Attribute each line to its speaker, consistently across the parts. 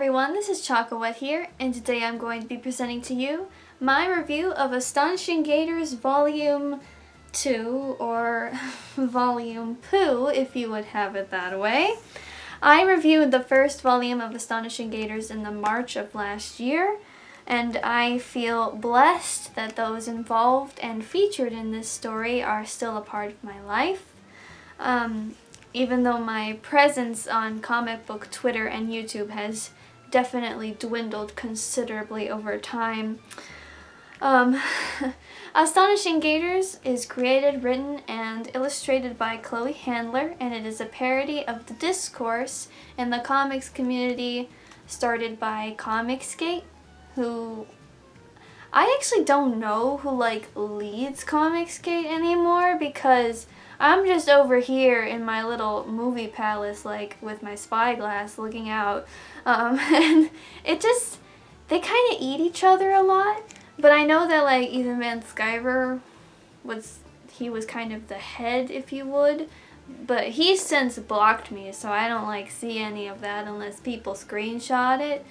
Speaker 1: everyone, this is Chocowet here, and today I'm going to be presenting to you my review of Astonishing Gators Volume 2, or Volume Poo, if you would have it that way. I reviewed the first volume of Astonishing Gators in the March of last year, and I feel blessed that those involved and featured in this story are still a part of my life. Even though my presence on comic book Twitter and YouTube has definitely dwindled considerably over time. Astonishing Gators is created, written, and illustrated by Chloe Handler, and it is a parody of the discourse in the comics community started by Comicsgate, who I actually don't know who leads Comicsgate anymore, because I'm just over here in my little movie palace, with my spyglass looking out, and they kind of eat each other a lot, but I know that, Ethan Van Sciver was kind of the head, if you would, but he's since blocked me, so I don't, see any of that unless people screenshot it,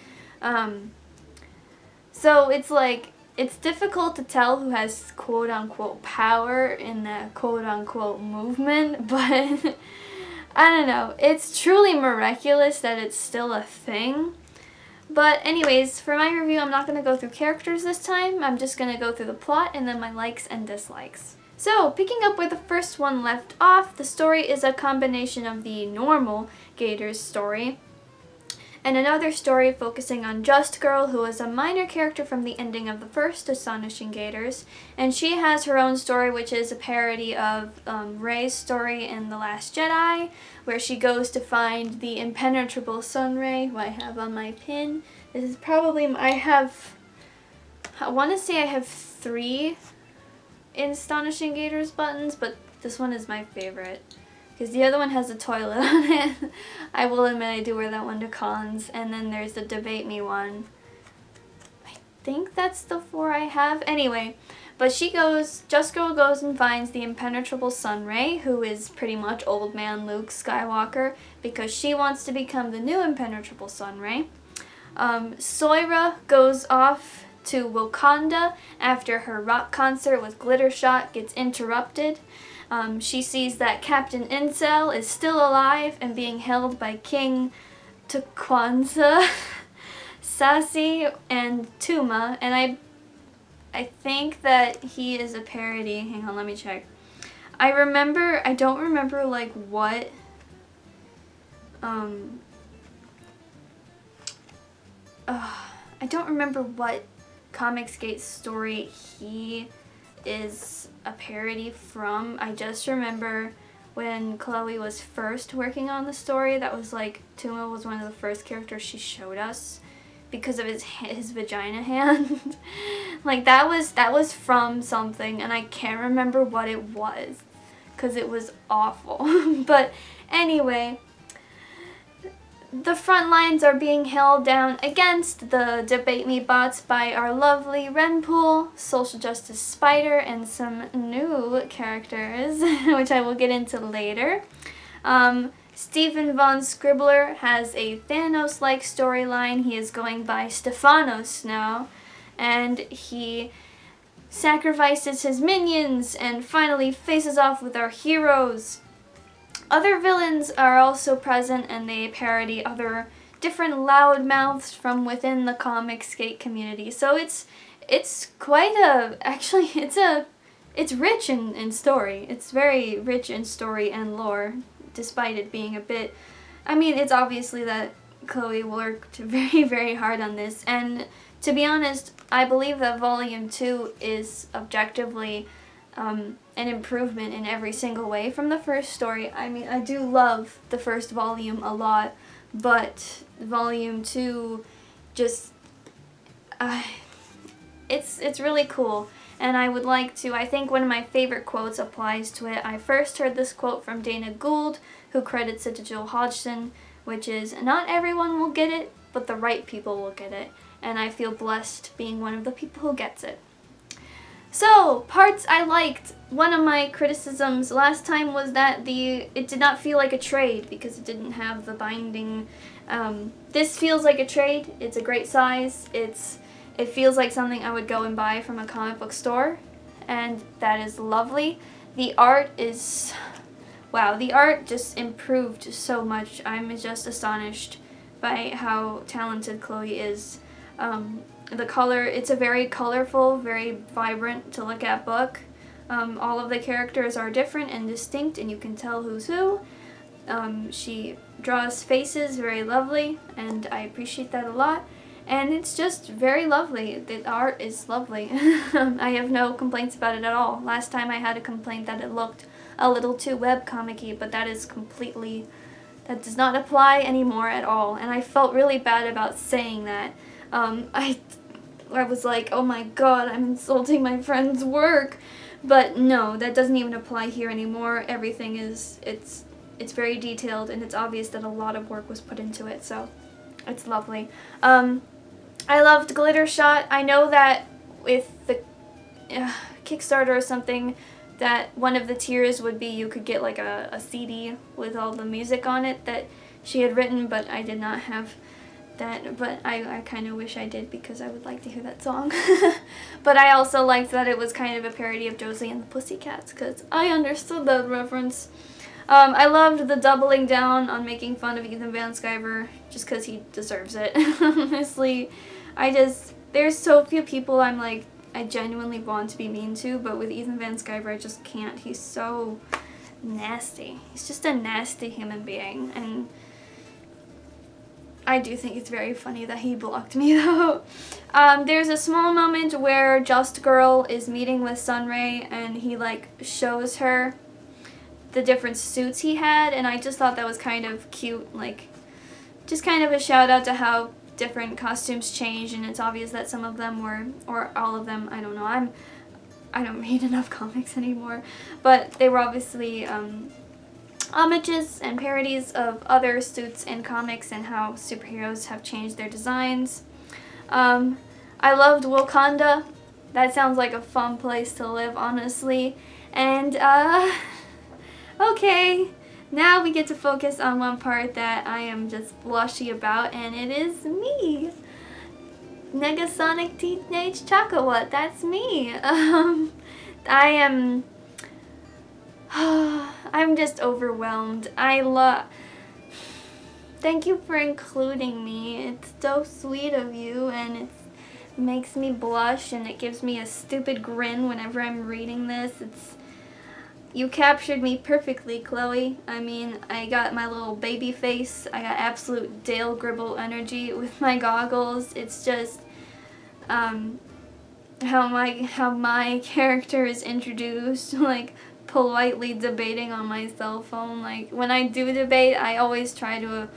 Speaker 1: so it's difficult to tell who has quote-unquote power in that quote-unquote movement, but I don't know. It's truly miraculous that it's still a thing. But anyways, for my review, I'm not going to go through characters this time. I'm just going to go through the plot and then my likes and dislikes. So, picking up where the first one left off, the story is a combination of the normal Gators story and another story focusing on Just Girl, who is a minor character from the ending of the first Astonishing Gators, and she has her own story, which is a parody of Rey's story in The Last Jedi, where she goes to find the impenetrable sun ray, who I have on my pin. This is probably, I want to say I have 3 Astonishing Gators buttons, but this one is my favorite, because the other one has a toilet on it. I will admit I do wear that one to cons. And then there's the Debate Me one. I think that's the 4 I have. Anyway, but Just Girl goes and finds the impenetrable sun ray, who is pretty much old man Luke Skywalker, because she wants to become the new impenetrable sun ray. Soira goes off to Wakanda after her rock concert with Glittershot gets interrupted. She sees that Captain Incel is still alive and being held by King T'Quanza, Sassy, and Tuma, and I think that he is a parody. Hang on, let me check. I don't remember what I don't remember what Comicsgate story he is a parody from. I just remember when Chloe was first working on the story, that was Tuma was one of the first characters she showed us because of his vagina hand. that was from something, and I can't remember what it was because it was awful. But anyway, the front lines are being held down against the Debate Me bots by our lovely Renpool, Social Justice Spider, and some new characters, which I will get into later. Stephen Von Scribbler has a Thanos-like storyline. He is going by Stephanos now, and he sacrifices his minions and finally faces off with our heroes. Other villains are also present, and they parody other different loudmouths from within the Comicsgate community. So it's quite it's rich in story. It's very rich in story and lore, despite it being a bit, it's obviously that Chloe worked very, very hard on this, and to be honest, I believe that Volume 2 is objectively an improvement in every single way from the first story. I do love the first volume a lot, but Volume 2 just, it's really cool. And I think one of my favorite quotes applies to it. I first heard this quote from Dana Gould, who credits it to Joel Hodgson, which is, "Not everyone will get it, but the right people will get it." And I feel blessed being one of the people who gets it. So, parts I liked. One of my criticisms last time was that it did not feel like a trade because it didn't have the binding This feels like a trade. It's a great size. It feels like something I would go and buy from a comic book store, and that is lovely. The art is, wow, the art just improved so much. I'm just astonished by how talented Chloe is. The color, it's a very colorful, very vibrant to look at book. All of the characters are different and distinct, and you can tell who's who. She draws faces very lovely, and I appreciate that a lot. And it's just very lovely. The art is lovely. I have no complaints about it at all. Last time I had a complaint that it looked a little too webcomic-y, but that does not apply anymore at all. And I felt really bad about saying that. I was like, oh my god, I'm insulting my friend's work. But no, that doesn't even apply here anymore. Everything it's very detailed, and it's obvious that a lot of work was put into it, so it's lovely. I loved Glitter Shot. I know that with the Kickstarter or something, that one of the tiers would be you could get like a CD with all the music on it that she had written, but I did not have that, but I kind of wish I did because I would like to hear that song. But I also liked that it was kind of a parody of Josie and the Pussycats, because I understood that reference. I loved the doubling down on making fun of Ethan Van Sciver, just because he deserves it. Honestly, there's so few people I'm like, I genuinely want to be mean to, but with Ethan Van Sciver I just can't. He's so nasty. He's just a nasty human being, and I do think it's very funny that he blocked me though. There's a small moment where Just Girl is meeting with Sunray, and he like shows her the different suits he had, and I just thought that was kind of cute, like just kind of a shout out to how different costumes change, and it's obvious that some of them were, or all of them, I don't know, I don't read enough comics anymore, but they were obviously homages and parodies of other suits in comics and how superheroes have changed their designs. I loved Wakanda. That sounds like a fun place to live, honestly. And okay, now we get to focus on one part that I am just blushy about, and it is me. Negasonic Teenage Chakawat, that's me. I'm just overwhelmed. Thank you for including me. It's so sweet of you, and it makes me blush, and it gives me a stupid grin whenever I'm reading this. You captured me perfectly, Chloe. I mean, I got my little baby face. I got absolute Dale Gribble energy with my goggles. It's just how my character is introduced, like politely debating on my cell phone. Like when I do debate, I always try to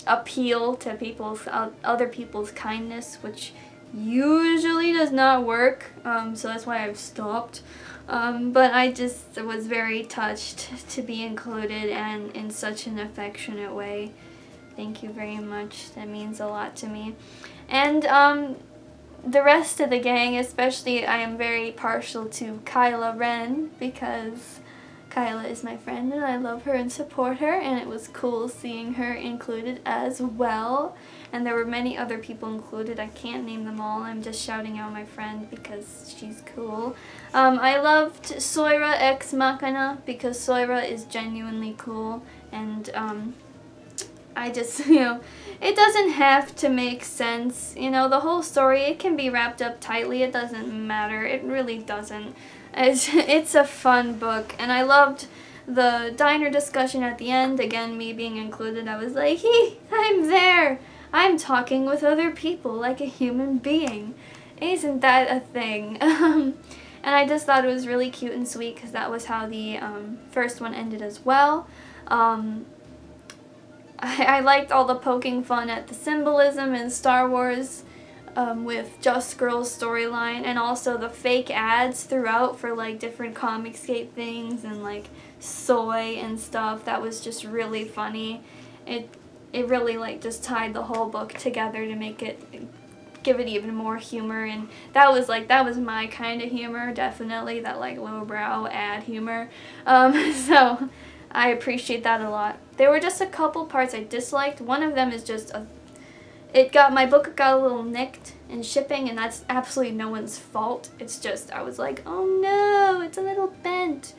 Speaker 1: appeal to other people's kindness, which usually does not work. So that's why I've stopped. But I just was very touched to be included, and in such an affectionate way. Thank you very much. That means a lot to me. And the rest of the gang, especially, I am very partial to Kyla Ren, because Kyla is my friend and I love her and support her, and it was cool seeing her included as well. And there were many other people included. I can't name them all. I'm just shouting out my friend because she's cool. I loved Soira Ex Machina because Soira is genuinely cool, and I just, it doesn't have to make sense. The whole story, it can be wrapped up tightly. It doesn't matter. It really doesn't. It's a fun book, and I loved the diner discussion at the end. Again, me being included, I was like, I'm there. I'm talking with other people like a human being. Isn't that a thing? And I just thought it was really cute and sweet because that was how the first one ended as well. I liked all the poking fun at the symbolism in Star Wars with Just Girl's storyline, and also the fake ads throughout for like different Comicsgate things and like soy and stuff. That was just really funny. It really like just tied the whole book together to give it even more humor, and that was my kind of humor, definitely, that like lowbrow ad humor. So I appreciate that a lot. There were just a couple parts I disliked. One of them is just my book got a little nicked in shipping, and that's absolutely no one's fault. It's just, I was like, oh no, it's a little bent.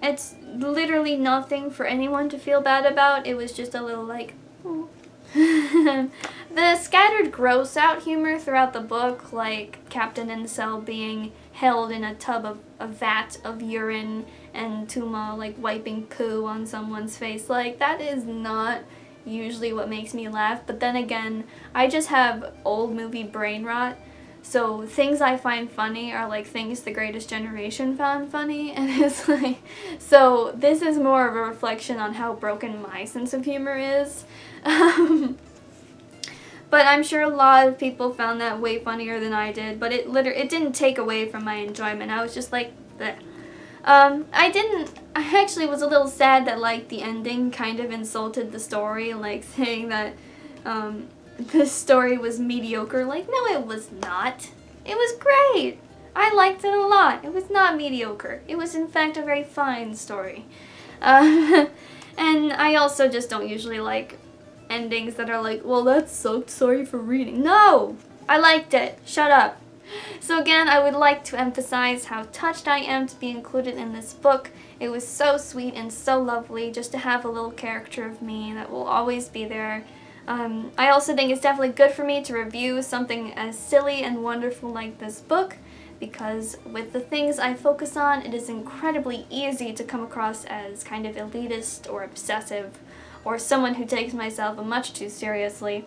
Speaker 1: It's literally nothing for anyone to feel bad about. It was just a little like, oh. The scattered gross out humor throughout the book, like Captain Incel being held in a tub of a vat of urine and Tuma like wiping poo on someone's face, like that is not usually what makes me laugh. But then again, I just have old movie brain rot, so things I find funny are like things the Greatest Generation found funny, and it's like, so this is more of a reflection on how broken my sense of humor is. But I'm sure a lot of people found that way funnier than I did, but it didn't take away from my enjoyment. I was just like, bleh. I actually was a little sad that like the ending kind of insulted the story, like saying that the story was mediocre. Like, no, it was not. It was great. I liked it a lot. It was not mediocre. It was in fact a very fine story. And I also just don't usually like endings that are like, well, that sucked, sorry for reading. No! I liked it. Shut up. So again, I would like to emphasize how touched I am to be included in this book. It was so sweet and so lovely just to have a little character of me that will always be there. I also think it's definitely good for me to review something as silly and wonderful like this book, because with the things I focus on, it is incredibly easy to come across as kind of elitist or obsessive, or someone who takes myself much too seriously.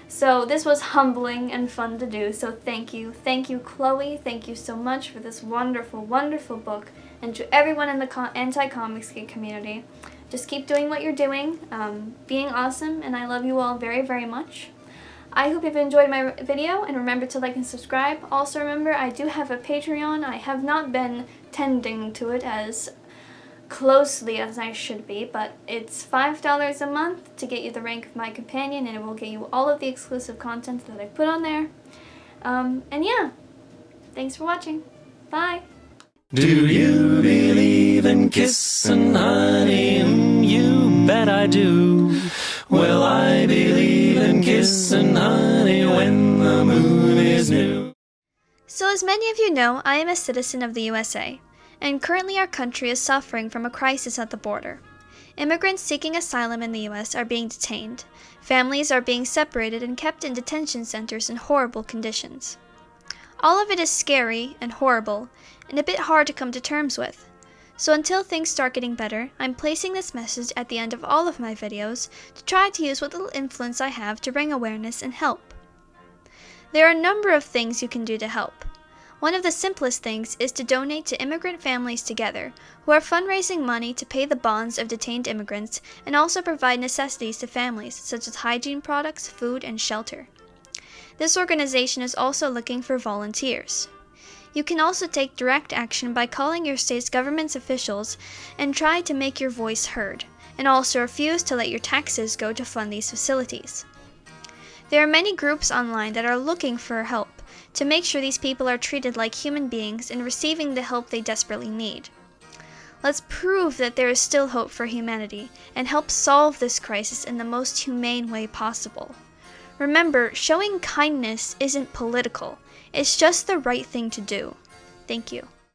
Speaker 1: So this was humbling and fun to do, so thank you. Thank you, Chloe. Thank you so much for this wonderful, wonderful book. And to everyone in the anti-comicsgate community, just keep doing what you're doing, being awesome, and I love you all very, very much. I hope you've enjoyed my video, and remember to like and subscribe. Also remember, I do have a Patreon. I have not been tending to it as closely as I should be, but it's $5 a month to get you the rank of my companion, and it will get you all of the exclusive content that I put on there. And yeah, thanks for watching. Bye!
Speaker 2: Do you believe in kissing, honey? You bet I do. Well, I believe in kissing, honey, when the moon is new.
Speaker 1: So as many of you know, I am a citizen of the USA. And currently our country is suffering from a crisis at the border. Immigrants seeking asylum in the U.S. are being detained. Families are being separated and kept in detention centers in horrible conditions. All of it is scary and horrible, and a bit hard to come to terms with. So until things start getting better, I'm placing this message at the end of all of my videos to try to use what little influence I have to bring awareness and help. There are a number of things you can do to help. One of the simplest things is to donate to Immigrant Families Together, who are fundraising money to pay the bonds of detained immigrants and also provide necessities to families such as hygiene products, food, and shelter. This organization is also looking for volunteers. You can also take direct action by calling your state's government's officials and try to make your voice heard, and also refuse to let your taxes go to fund these facilities. There are many groups online that are looking for help to make sure these people are treated like human beings and receiving the help they desperately need. Let's prove that there is still hope for humanity and help solve this crisis in the most humane way possible. Remember, showing kindness isn't political, it's just the right thing to do. Thank you.